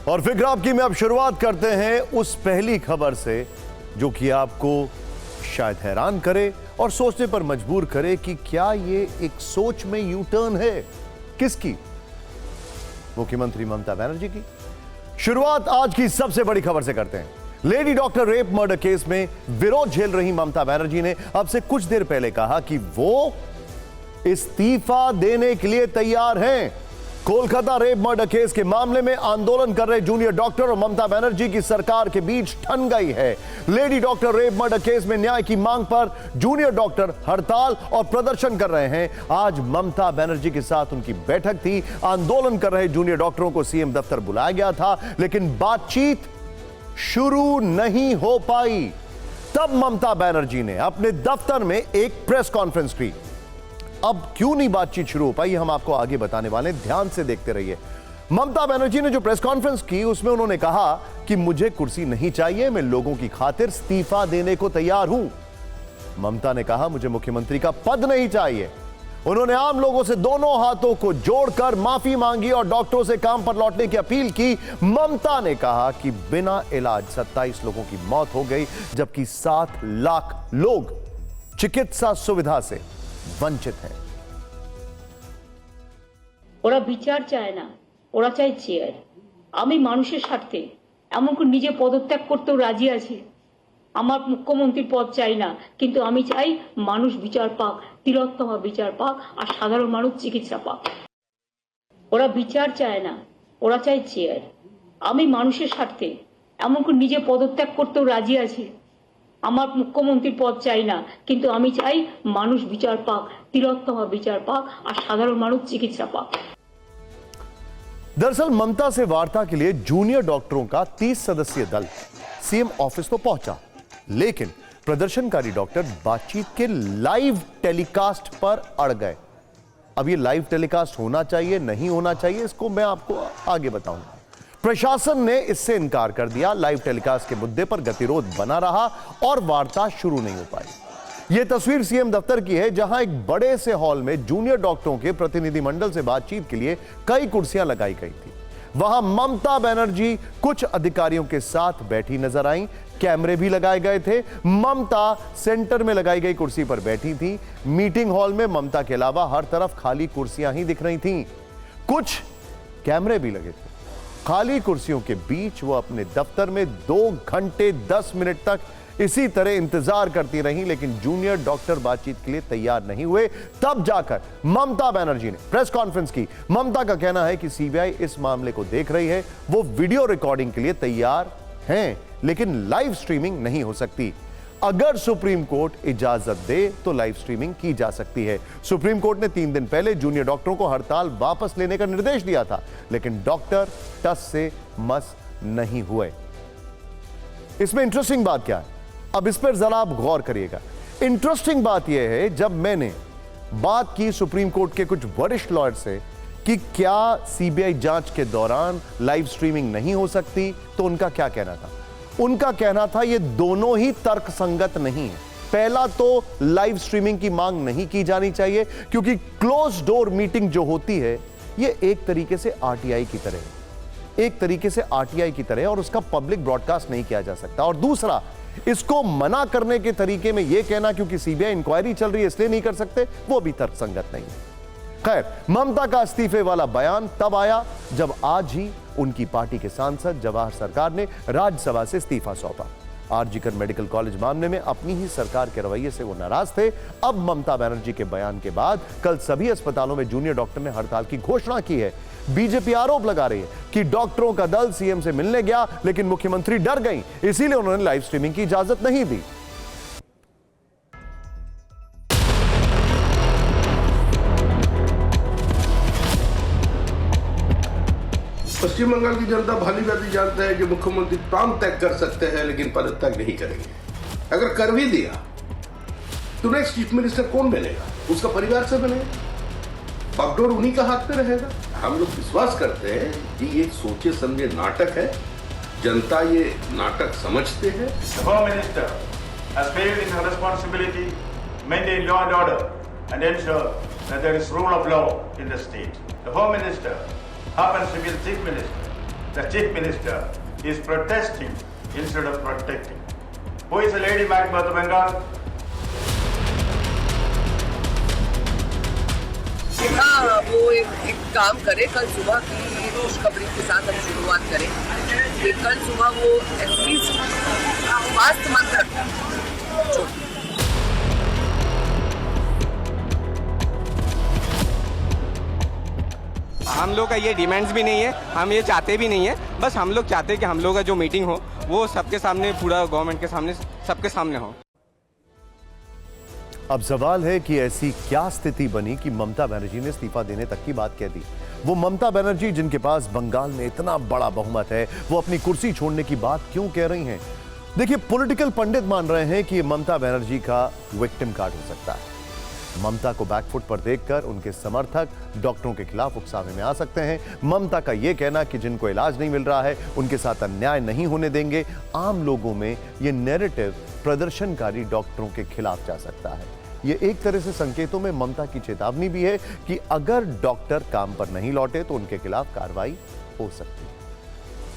और फिक्र आपकी में अब शुरुआत करते हैं उस पहली खबर से जो कि आपको शायद हैरान करे और सोचने पर मजबूर करे कि क्या ये एक सोच में यू टर्न है। किसकी? मुख्यमंत्री ममता बनर्जी की। शुरुआत आज की सबसे बड़ी खबर से करते हैं। Lady doctor rape murder case में विरोध झेल रही ममता बनर्जी ने अब से कुछ देर पहले कहा कि वो इस्तीफा देने के लिए तैयार हैं। कोलकाता रेप मर्डर केस के मामले में आंदोलन कर रहे जूनियर डॉक्टर और ममता बनर्जी की सरकार के बीच ठन गई है। Lady doctor rape murder case में न्याय की मांग पर जूनियर डॉक्टर हड़ताल और प्रदर्शन कर रहे हैं। आज ममता बनर्जी के साथ उनकी बैठक थी। आंदोलन कर रहे जूनियर डॉक्टरों को सीएम दफ्तर बुलाया गया था, लेकिन बातचीत शुरू नहीं हो पाई। तब ममता बनर्जी ने अपने दफ्तर में एक प्रेस कॉन्फ्रेंस की। अब क्यों नहीं बातचीत शुरू हो पाई, हम आपको आगे बताने वाले हैं, ध्यान से देखते रहिए। ममता बनर्जी ने जो प्रेस कॉन्फ्रेंस की उसमें उन्होंने कहा कि मुझे कुर्सी नहीं चाहिए, मैं लोगों की खातिर इस्तीफा देने को तैयार हूं। ममता ने कहा मुझे मुख्यमंत्री का पद नहीं चाहिए। उन्होंने आम लोगों से दोनों हाथों को जोड़कर माफी मांगी और डॉक्टरों से काम पर लौटने की अपील की। ममता ने कहा कि बिना इलाज 27 लोगों की मौत हो गई, जबकि 7 लाख लोग चिकित्सा सुविधा से वंचित हैं। ওরা বিচার চায় না, ওরা চায় চেয়ার। আমি মানুষের স্বার্থে এমনকি নিজে পদত্যাগ করতেও রাজি আছি। আমার মুখ্যমন্ত্রীর পদ চাই না, কিন্তু আমি চাই মানুষ বিচার পাক, তিলোত্তমা বিচার পাক আর সাধারণ মানুষ চিকিৎসা পাক। ওরা বিচার চায় না, ওরা চায় চেয়ার। আমি মানুষের স্বার্থে এমনকি নিজে পদত্যাগ করতেও রাজি আছি। আমার মুখ্যমন্ত্রীর পদ চাই না, কিন্তু আমি চাই মানুষ বিচার পাক, তিলোত্তমা বিচার পাক আর সাধারণ মানুষ চিকিৎসা পাক। दरअसल ममता से वार्ता के लिए जूनियर डॉक्टरों का 30 सदस्यीय दल सीएम ऑफिस तो पहुंचा, लेकिन प्रदर्शनकारी डॉक्टर बातचीत के लाइव टेलीकास्ट पर अड़ गए। अब ये लाइव टेलीकास्ट होना चाहिए नहीं होना चाहिए, इसको मैं आपको आगे बताऊंगा। प्रशासन ने इससे इनकार कर दिया। लाइव टेलीकास्ट के मुद्दे पर गतिरोध बना रहा और वार्ता शुरू नहीं हो पाई। यह तस्वीर सीएम दफ्तर की है, जहां एक बड़े से हॉल में जूनियर डॉक्टरों के प्रतिनिधिमंडल से बातचीत के लिए कई कुर्सियां लगाई गई थी। वहां ममता बनर्जी कुछ अधिकारियों के साथ बैठी नजर आई। कैमरे भी लगाए गए थे। ममता सेंटर में लगाई गई कुर्सी पर बैठी थी। मीटिंग हॉल में ममता के अलावा हर तरफ खाली कुर्सियां ही दिख रही थीं। कुछ कैमरे भी लगे थे। खाली कुर्सियों के बीच वो अपने दफ्तर में 2 घंटे 10 मिनट तक इसी तरह इंतजार करती रही, लेकिन जूनियर डॉक्टर बातचीत के लिए तैयार नहीं हुए। तब जाकर ममता बनर्जी ने प्रेस कॉन्फ्रेंस की। ममता का कहना है कि सीबीआई इस मामले को देख रही है, वो वीडियो रिकॉर्डिंग के लिए तैयार हैं, लेकिन लाइव स्ट्रीमिंग नहीं हो सकती। अगर सुप्रीम कोर्ट इजाजत दे तो लाइव स्ट्रीमिंग की जा सकती है। सुप्रीम कोर्ट ने 3 दिन पहले जूनियर डॉक्टरों को हड़ताल वापस लेने का निर्देश दिया था, लेकिन डॉक्टर टस से मस नहीं हुए। इसमें इंटरेस्टिंग बात क्या है, अब इस पर जरा आप गौर करिएगा। इंटरेस्टिंग बात यह है, जब मैंने बात की सुप्रीम कोर्ट के कुछ वरिष्ठ लॉयर से कि क्या सीबीआई जांच के दौरान लाइव स्ट्रीमिंग नहीं हो सकती, तो उनका क्या कहना था? उनका कहना था ये दोनों ही तर्कसंगत नहीं है। पहला तो लाइव स्ट्रीमिंग की मांग नहीं की जानी चाहिए, क्योंकि क्लोज डोर मीटिंग जो होती है ये एक तरीके से आरटीआई की तरह है, एक तरीके से आरटीआई की तरह है, और उसका पब्लिक ब्रॉडकास्ट नहीं किया जा सकता। और दूसरा, इसको मना करने के तरीके में यह कहना क्योंकि सीबीआई इंक्वायरी चल रही है इसलिए नहीं कर सकते, वो भी तर्कसंगत नहीं है। खैर, ममता का इस्तीफे वाला बयान तब आया जब आज ही उनकी पार्टी के सांसद जवाहर सरकार ने राज्यसभा से इस्तीफा सौंपा। आरजीकर मेडिकल कॉलेज मामले में अपनी ही सरकार के रवैये से वो नाराज थे। अब ममता बनर्जी के बयान के बाद कल सभी अस्पतालों में जूनियर डॉक्टर ने हड़ताल की घोषणा की है। बीजेपी आरोप लगा रही है कि डॉक्टरों का दल सीएम से मिलने गया, लेकिन मुख्यमंत्री डर गई, इसीलिए उन्होंने लाइव स्ट्रीमिंग की इजाजत नहीं दी। पश्चिम बंगाल की जनता भली भांति जानता है कि मुख्यमंत्री प्राण त्याग कर सकते हैं, लेकिन पदत्याग नहीं करेंगे। अगर कर भी दिया तो नेक्स्ट चीफ मिनिस्टर कौन बनेगा? उसका परिवार से बनेगा, बागडोर उन्हीं का हाथ में रहेगा। हम लोग विश्वास करते हैं कि ये सोचे समझे नाटक है। जनता ये नाटक समझते हैं। The Home Minister has failed in her responsibility, maintain law and order, and ensure that there is rule of law in the state. The Home Minister happens to be the Chief Minister. the Chief Minister is protesting instead of protecting. Who is the lady Magma of Bengal? हाँ, वो एक काम करे, कल सुबह की खुशखबरी के साथ हम शुरुआत करें कि कल सुबह वो एटलीस्ट स्वास्थ्य मंत्री हम लोग का ये डिमांड्स भी नहीं है, हम ये चाहते भी नहीं है, बस हम लोग चाहते हैं कि हम लोग का जो मीटिंग हो वो सबके सामने, पूरा गवर्नमेंट के सामने, सबके सामने हो। अब सवाल है कि ऐसी क्या स्थिति बनी कि ममता बनर्जी ने इस्तीफा देने तक की बात कह दी। वो ममता बनर्जी जिनके पास बंगाल में इतना बड़ा बहुमत है, वो अपनी कुर्सी छोड़ने की बात क्यों कह रही हैं? देखिए, पॉलिटिकल पंडित मान रहे हैं कि ये ममता बनर्जी का विक्टिम कार्ड हो सकता है। ममता को बैकफुट पर देखकर उनके समर्थक डॉक्टरों के खिलाफ उकसावे में आ सकते हैं। ममता का यह कहना कि जिनको इलाज नहीं मिल रहा है उनके साथ अन्याय नहीं होने देंगे, आम लोगों में यह नैरेटिव प्रदर्शनकारी डॉक्टरों के खिलाफ जा सकता है। यह एक तरह से संकेतों में ममता की चेतावनी भी है कि अगर डॉक्टर काम पर नहीं लौटे तो उनके खिलाफ कार्रवाई हो सकती है।